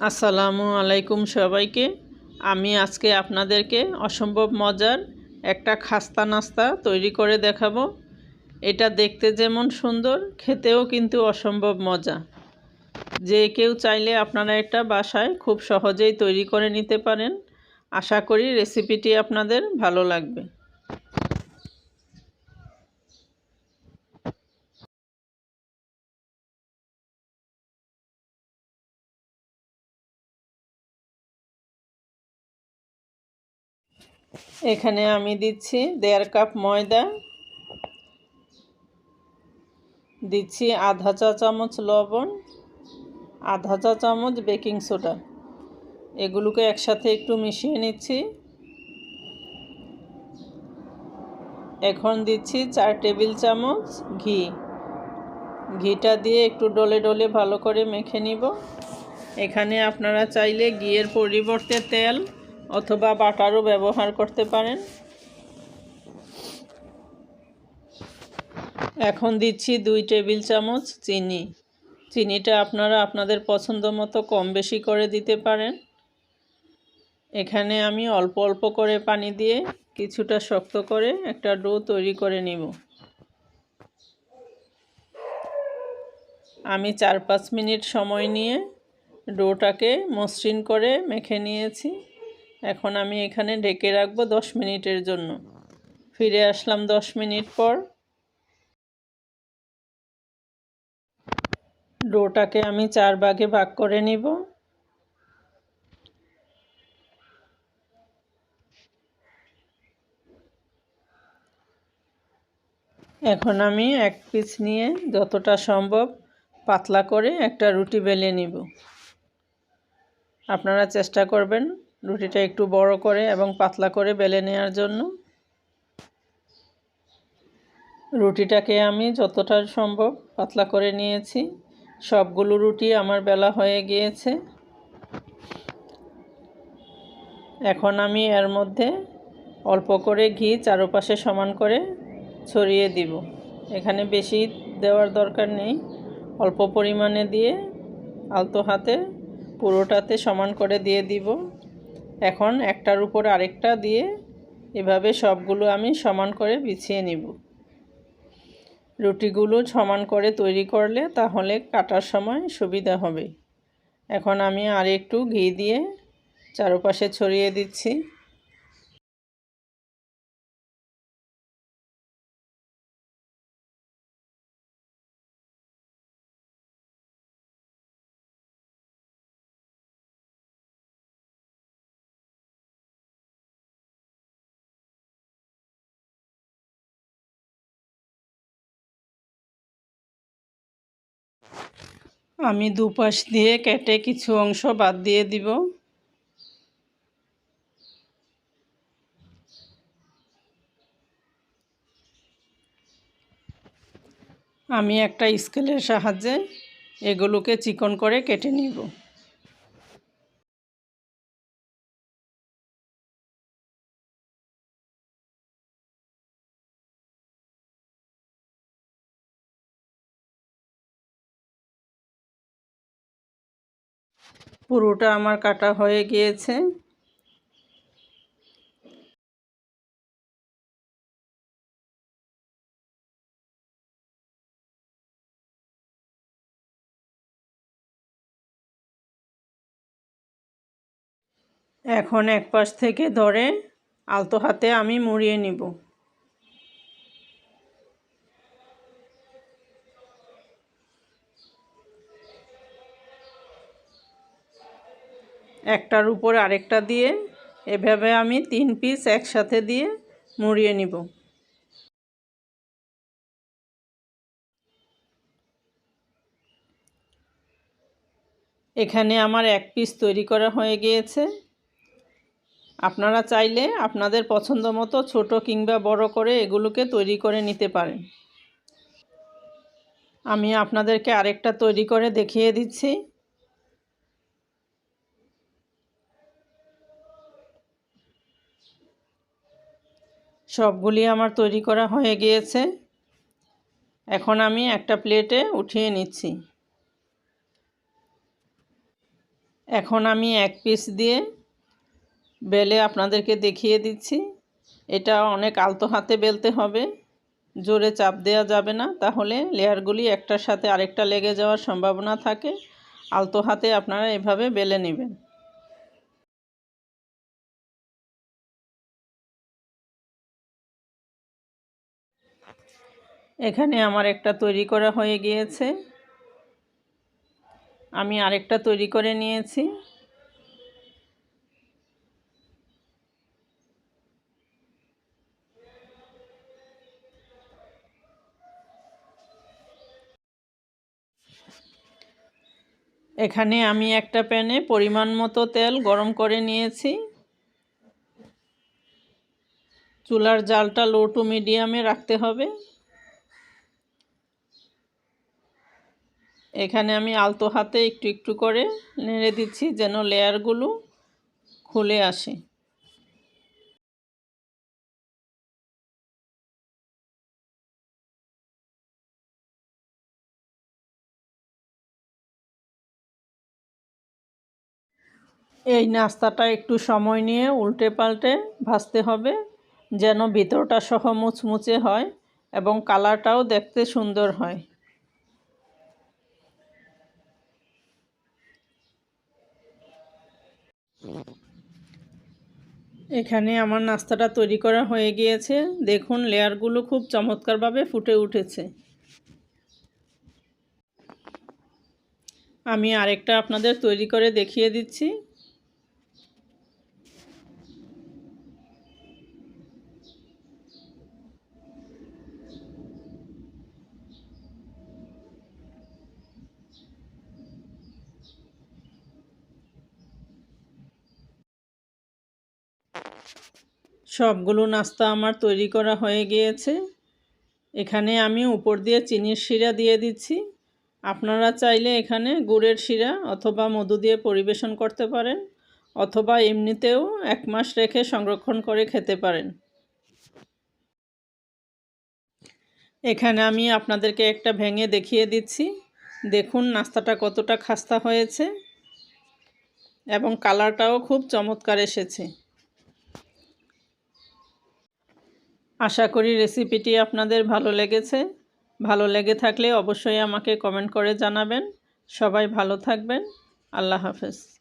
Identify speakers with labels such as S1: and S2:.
S1: আসসালামু আলাইকুম সবাইকে। আমি আজকে আপনাদেরকে অসম্ভব মজার একটা খাস্তা নাস্তা তৈরি করে দেখাবো। এটা দেখতে যেমন সুন্দর, খেতেও কিন্তু অসম্ভব মজা। যে কেউ চাইলে আপনারা এটা বাসায় খুব সহজেই তৈরি করে নিতে পারেন। আশা করি রেসিপিটি আপনাদের ভালো লাগবে। এখানে আমি দিচ্ছি 1.5 কাপ ময়দা, দিচ্ছি আধা চা চামচ লবণ, আধা চা চামচ বেকিং সোডা। এগুলোকে একসাথে একটু মিশিয়ে নিচ্ছি। এখন দিচ্ছি 4 টেবিল চামচ ঘি। ঘিটা দিয়ে একটু ডলে ডলে ভালো করে মেখে নিব। এখানে আপনারা চাইলে ঘিয়ের পরিবর্তে তেল অথবা বাটারও ব্যবহার করতে পারেন। এখন দিচ্ছি 2 টেবিল চামচ চিনি। চিনিটা আপনারা আপনাদের পছন্দ মতো কম বেশি করে দিতে পারেন। এখানে আমি অল্প অল্প করে পানি দিয়ে কিছুটা শক্ত করে একটা ডো তৈরি করে নিব। আমি 4-5 মিনিট সময় নিয়ে ডোটাকে মসৃণ করে মেখে নিয়েছি। এখন আমি এখানে ঢেকে রাখবো 10 মিনিটের জন্য। ফিরে আসলাম 10 মিনিট পর। ডোটাকে আমি 4 ভাগে ভাগ করে নিব। এখন আমি এক পিস নিয়ে যতটা সম্ভব পাতলা করে একটা রুটি বেলে নিব। আপনারা চেষ্টা করবেন রুটিটা একটু বড় করে এবং পাতলা করে বেলে নেওয়ার জন্য। রুটিটাকে আমি যতটা সম্ভব পাতলা করে নিয়েছি। সবগুলো রুটি আমার বেলা হয়ে গিয়েছে। এখন আমি এর মধ্যে অল্প করে ঘি চারপাশে সমান করে ছড়িয়ে দিব। এখানে বেশি দেওয়ার দরকার নেই, অল্প পরিমাণে দিয়ে আলতো হাতে পুরোটাতে সমান করে দিয়ে দিব। এখন একটার উপর আরেকটা দিয়ে এভাবে সবগুলো আমি সমান করে বিছিয়ে নিব। রুটিগুলো সমান করে তৈরি করলে তাহলে কাটার সময় সুবিধা হবে। এখন আমি আর একটু ঘি দিয়ে চারপাশে ছড়িয়ে দিচ্ছি। আমি দুপাশ দিয়ে কেটে কিছু অংশ বাদ দিয়ে দিব। আমি একটা স্কেলের সাহায্যে এগুলোকে চিকন করে কেটে নিব। পুরোটা আমার কাটা হয়ে গিয়েছে। এখন এক পাশ থেকে ধরে আলতো হাতে আমি মুড়িয়ে নিব। একটার উপর আরেকটা দিয়ে এভাবে আমি 3 পিস একসাথে দিয়ে মুড়িয়ে নিব। এখানে আমার এক পিস তৈরি করা হয়ে গিয়েছে। আপনারা চাইলে আপনাদের পছন্দ মতো ছোট কিংবা বড় করে এগুলোকে তৈরি করে নিতে পারেন। আমি আপনাদেরকে আরেকটা তৈরি করে দেখিয়ে দিচ্ছি। সবগুলি আমার তৈরি করা হয়ে গিয়েছে। এখন আমি একটা প্লেটে উঠিয়ে নিচ্ছি। এখন আমি এক পিস দিয়ে বেলে আপনাদেরকে দেখিয়ে দিচ্ছি। এটা অনেক আলতো হাতে বেলতে হবে, জোরে চাপ দেওয়া যাবে না, তাহলে লেয়ারগুলি একটার সাথে আরেকটা লেগে যাওয়ার সম্ভাবনা থাকে। আলতো হাতে আপনারা এভাবে বেলে নেবেন। এখানে আমার একটা তৈরি করা হয়ে গিয়েছে, আমি আরেকটা তৈরি করে নিয়েছি। এখানে আমি একটা প্যানে পরিমাণ মতো তেল গরম করে নিয়েছি। চুলার জালটা লো টু মিডিয়ামে রাখতে হবে। এখানে আমি আলতো হাতে একটু একটু করে নেড়ে দিচ্ছি যেন লেয়ারগুলো খুলে আসে। এই নাস্তাটা একটু সময় নিয়ে উল্টে পাল্টে ভাজতে হবে যেন ভিতরটা সহ মুচমুচে হয় এবং কালারটাও দেখতে সুন্দর হয়। এখানে আমার নাস্তাটা তৈরি করা হয়ে গিয়েছে। দেখুন লেয়ারগুলো খুব চমৎকারভাবে ফুটে উঠেছে। আমি আরেকটা আপনাদের তৈরি করে দেখিয়ে দিচ্ছি। সবগুলো নাস্তা আমার তৈরি করা হয়ে গিয়েছে। এখানে আমি উপর দিয়ে চিনির শিরা দিয়ে দিচ্ছি। আপনারা চাইলে এখানে গুড়ের শিরা অথবা মধু দিয়ে পরিবেশন করতে পারেন, অথবা এমনিতেও 1 মাস রেখে সংরক্ষণ করে খেতে পারেন। এখানে আমি আপনাদেরকে একটা ভেঙে দেখিয়ে দিচ্ছি। দেখুন নাস্তাটা কতটা খাস্তা হয়েছে এবং কালারটাও খুব চমৎকার এসেছে। আশা করি রেসিপিটি আপনাদের ভালো লেগেছে। ভালো লেগে থাকলে অবশ্যই আমাকে কমেন্ট করে জানাবেন। সবাই ভালো থাকবেন। আল্লাহ হাফেজ।